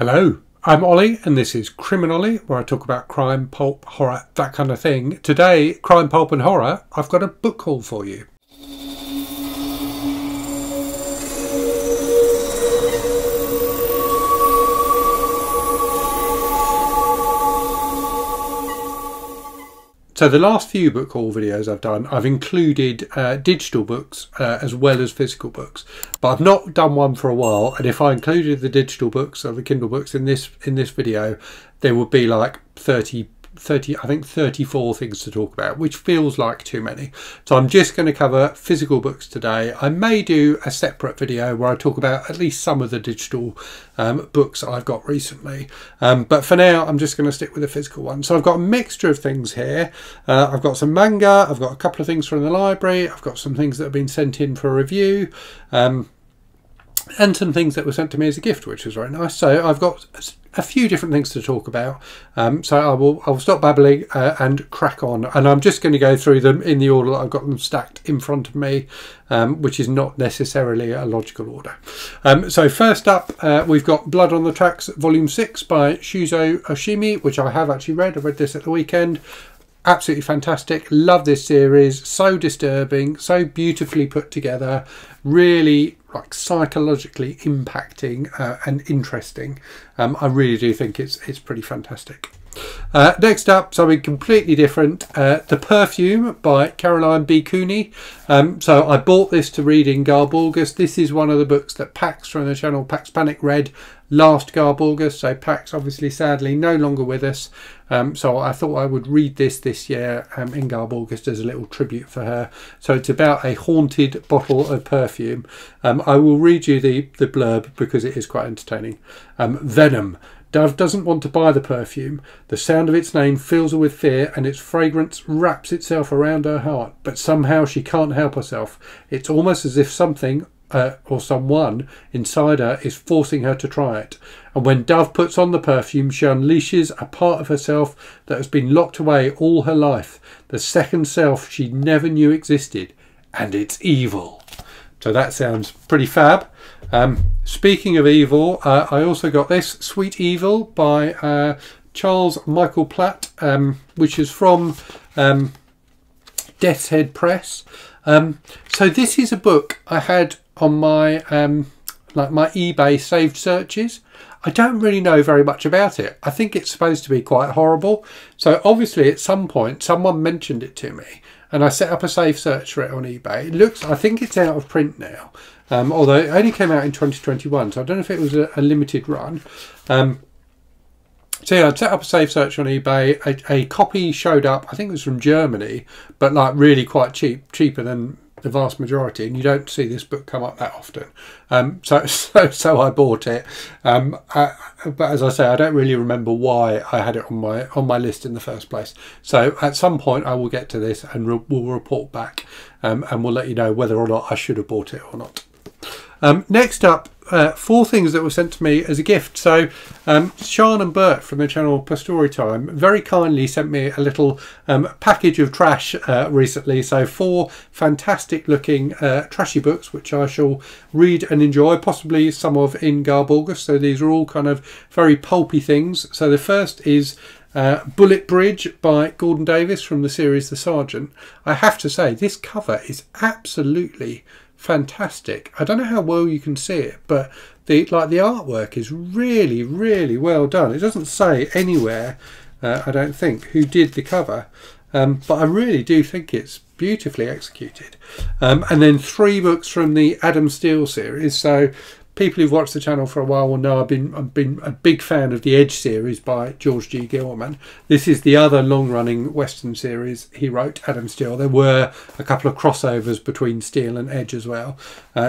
Hello, I'm Ollie and this is Criminally, where I talk about crime, pulp, horror, that kind of thing. Today, crime, pulp and horror, I've got a book haul for you. So the last few book haul videos I've done, I've included digital books as well as physical books, but I've not done one for a while. And if I included the digital books or the Kindle books in this video, there would be like 34 things to talk about, which feels like too many. So I'm just going to cover physical books today. I may do a separate video where I talk about at least some of the digital books I've got recently. But for now, I'm just going to stick with the physical one. So I've got a mixture of things here. I've got some manga. I've got a couple of things from the library. I've got some things that have been sent in for review. And some things that were sent to me as a gift, which was very nice. So I've got a few different things to talk about. So I'll stop babbling and crack on. And I'm just going to go through them in the order that I've got them stacked in front of me, which is not necessarily a logical order. So first up, we've got Blood on the Tracks, Volume 6 by Shuzo Oshimi, which I have actually read. I read this at the weekend. Absolutely fantastic. Love this series. So disturbing, so beautifully put together, really like psychologically impacting and interesting. I really do think it's pretty fantastic. Next up, something completely different, The Perfume by Caroline B. Cooney. So I bought this to read in Garb August. This is one of the books that Pax from the channel Pax Panic read last Garb August. So Pax obviously sadly no longer with us. So I thought I would read this year in Garb August as a little tribute for her. So it's about a haunted bottle of perfume. I will read you the blurb because it is quite entertaining. Venom. Dove doesn't want to buy the perfume. The sound of its name fills her with fear and its fragrance wraps itself around her heart. But somehow she can't help herself. It's almost as if something or someone inside her is forcing her to try it. And when Dove puts on the perfume, she unleashes a part of herself that has been locked away all her life. The second self she never knew existed. And it's evil. So that sounds pretty fab. Speaking of evil, I also got this, Sweet Evil by Charles Michael Platt, which is from Death's Head Press. So this is a book I had on my my eBay saved searches. I don't really know very much about it. I think it's supposed to be quite horrible. So obviously at some point someone mentioned it to me and I set up a save search for it on eBay. It looks, I think it's out of print now. Although it only came out in 2021, so I don't know if it was a limited run. So yeah, I'd set up a save search on eBay. A copy showed up, I think it was from Germany, but like really quite cheap, cheaper than the vast majority, and you don't see this book come up that often. So I bought it. But as I say, I don't really remember why I had it on my list in the first place. So at some point I will get to this and we'll report back, and we'll let you know whether or not I should have bought it or not. Next up, 4 things that were sent to me as a gift. So Sian and Bert from the channel Per Story Time very kindly sent me a little package of trash recently. So 4 fantastic looking trashy books which I shall read and enjoy, possibly some of in Garb August. So these are all kind of very pulpy things. So the first is Bullet Bridge by Gordon Davis from the series The Sergeant. I have to say this cover is absolutely fantastic. I don't know how well you can see it, but the artwork is really, really well done. It doesn't say anywhere, I don't think, who did the cover, but I really do think it's beautifully executed. And then 3 books from the Adam Steele series. So people who've watched the channel for a while will know I've been a big fan of the Edge series by George G. Gilman. This is the other long-running Western series he wrote, Adam Steele. There were a couple of crossovers between Steele and Edge as well.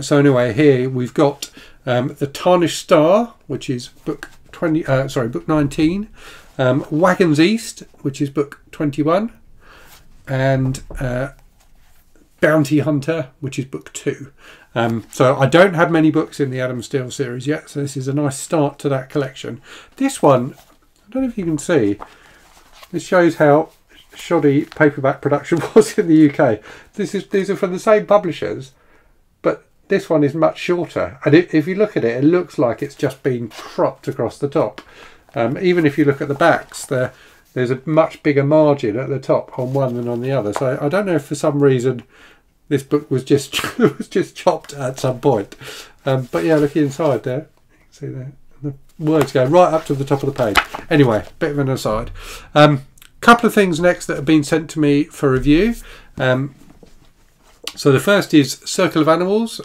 So anyway, here we've got The Tarnished Star, which is book 19. Wagons East, which is book 21, and Bounty Hunter, which is book 2. So I don't have many books in the Adam Steele series yet, so this is a nice start to that collection. This one, I don't know if you can see, this shows how shoddy paperback production was in the UK. These are from the same publishers, but this one is much shorter, and if you look at it, it looks like it's just been cropped across the top. Even if you look at the backs, there's a much bigger margin at the top on one than on the other. So I don't know if for some reason this book was just chopped at some point. But yeah, look inside there. You can see there. The words go right up to the top of the page. Anyway, bit of an aside. Couple of things next that have been sent to me for review. So the first is Circle of Animals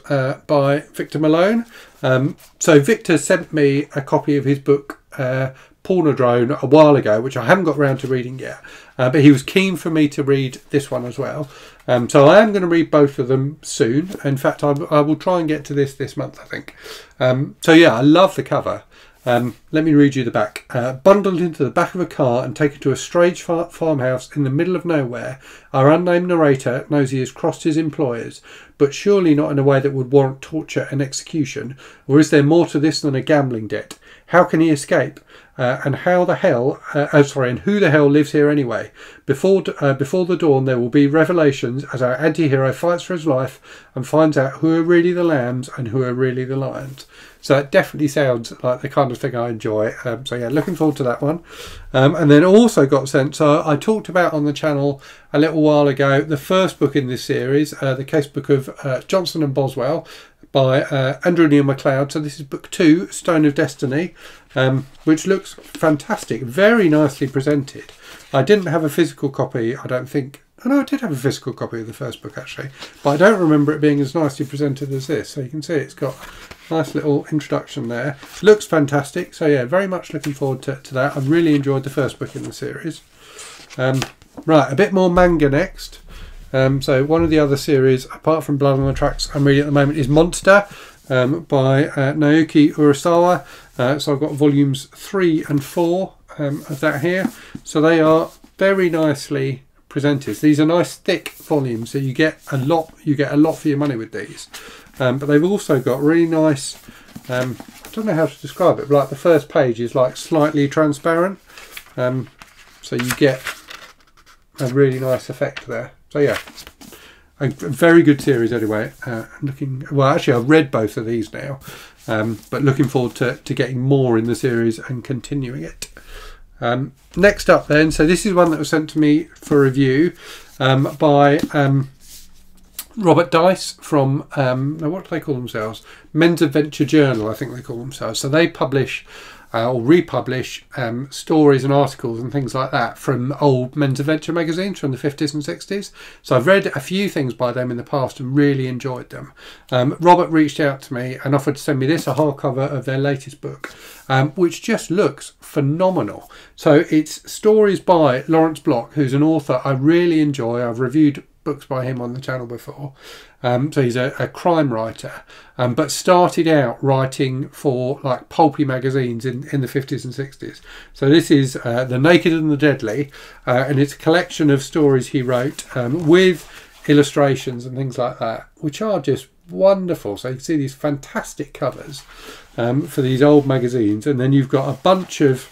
by Victor Malone. So Victor sent me a copy of his book Pornodrone a while ago, which I haven't got around to reading yet, but he was keen for me to read this one as well. So I am going to read both of them soon. In fact, I will try and get to this month, I think. So yeah, I love the cover. Let me read you the back. Bundled into the back of a car and taken to a strange farmhouse in the middle of nowhere, our unnamed narrator knows he has crossed his employers, but surely not in a way that would warrant torture and execution. Or is there more to this than a gambling debt? How can he escape? And how the hell? And who the hell lives here anyway? Before the dawn, there will be revelations as our anti-hero fights for his life and finds out who are really the lambs and who are really the lions. So it definitely sounds like the kind of thing I enjoy. So yeah, looking forward to that one. And then also got sent, so I talked about on the channel a little while ago, the first book in this series, the casebook of Johnson and Boswell by Andrew Neil MacLeod. So this is book 2, Stone of Destiny, which looks fantastic, very nicely presented. I didn't have a physical copy, I don't think. Oh no, I did have a physical copy of the first book actually, but I don't remember it being as nicely presented as this. So you can see it's got a nice little introduction there. Looks fantastic. So yeah, very much looking forward to that. I've really enjoyed the first book in the series. Right, a bit more manga next. So one of the other series, apart from Blood on the Tracks, I'm reading at the moment is Monster by Naoki Urasawa. So I've got volumes 3 and 4 of that here. So they are very nicely presented. These are nice thick volumes, so you get a lot for your money with these. But they've also got really nice, I don't know how to describe it, but like the first page is like slightly transparent, so you get a really nice effect there. So yeah, a very good series anyway. Well actually I've read both of these now, but looking forward to getting more in the series and continuing it. Next up then, so this is one that was sent to me for review by Robert Dice from, what do they call themselves? Men's Adventure Journal, I think they call themselves. So they publish or republish stories and articles and things like that from old Men's Adventure magazines from the 50s and 60s. So I've read a few things by them in the past and really enjoyed them. Robert reached out to me and offered to send me this, a hardcover of their latest book, which just looks phenomenal. So it's stories by Lawrence Block, who's an author I really enjoy. I've reviewed books by him on the channel before. So he's a crime writer, but started out writing for like pulpy magazines in the 50s and 60s. So this is The Naked and the Deadly, and it's a collection of stories he wrote with illustrations and things like that, which are just wonderful. So you can see these fantastic covers for these old magazines, and then you've got a bunch of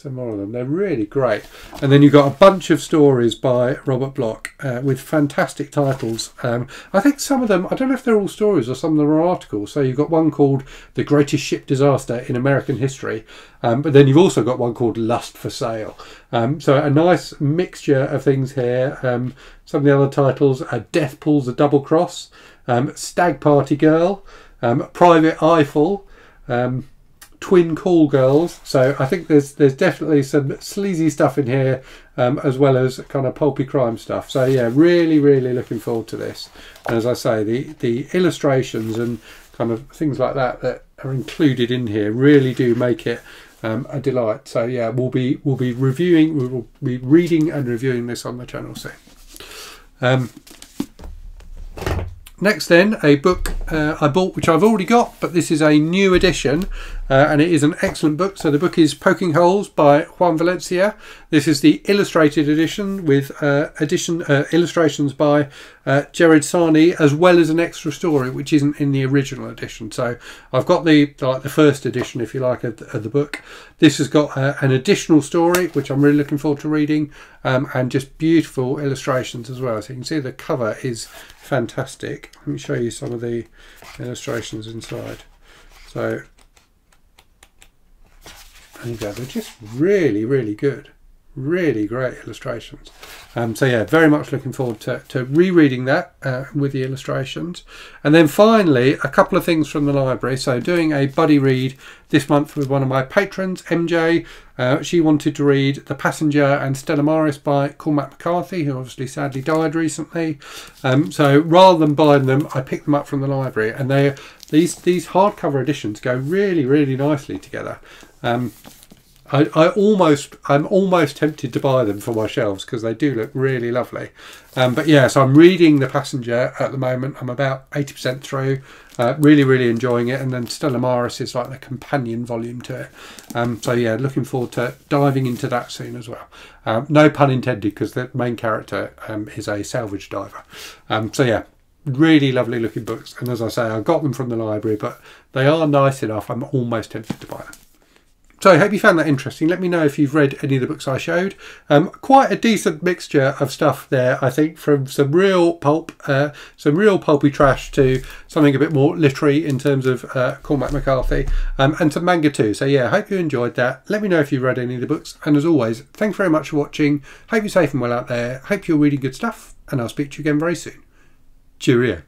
some more of them. They're really great. And then you've got a bunch of stories by Robert Block with fantastic titles. I think some of them, I don't know if they're all stories or some of them are articles. So you've got one called The Greatest Ship Disaster in American History, but then you've also got one called Lust for Sale. So a nice mixture of things here. Some of the other titles are Death Pulls a Double Cross, Stag Party Girl, Private Eiffel, Twin Call Girls. So I think there's definitely some sleazy stuff in here, as well as kind of pulpy crime stuff. So yeah, really looking forward to this. And as I say, the illustrations and kind of things like that that are included in here really do make it a delight. So yeah, we'll be reading and reviewing this on the channel soon. Next then, a book I bought, which I've already got, but this is a new edition, and it is an excellent book. So the book is Poking Holes by Juan Valencia. This is the illustrated edition with illustrations by Jared Sarney, as well as an extra story which isn't in the original edition. So I've got the first edition, if you like, of the book. This has got an additional story which I'm really looking forward to reading, and just beautiful illustrations as well. So you can see the cover is fantastic. Let me show you some of the illustrations inside. So there you go, they're just really, really good. Really great illustrations. So yeah, very much looking forward to rereading that with the illustrations. And then finally, a couple of things from the library. So doing a buddy read this month with one of my patrons, MJ. She wanted to read The Passenger and Stella Maris by Cormac McCarthy, who obviously sadly died recently. So rather than buying them, I picked them up from the library, and these hardcover editions go really, really nicely together. I'm almost tempted to buy them for my shelves because they do look really lovely. But yeah, so I'm reading The Passenger at the moment. I'm about 80% through. Really, really enjoying it. And then Stella Maris is like the companion volume to it. So yeah, looking forward to diving into that soon as well. No pun intended, because the main character is a salvage diver. So yeah, really lovely looking books. And as I say, I got them from the library, but they are nice enough. I'm almost tempted to buy them. So I hope you found that interesting. Let me know if you've read any of the books I showed. Quite a decent mixture of stuff there, I think, from some real pulp, some real pulpy trash to something a bit more literary in terms of Cormac McCarthy, and some manga too. So yeah, I hope you enjoyed that. Let me know if you've read any of the books. And as always, thanks very much for watching. Hope you're safe and well out there. Hope you're reading good stuff, and I'll speak to you again very soon. Cheerio.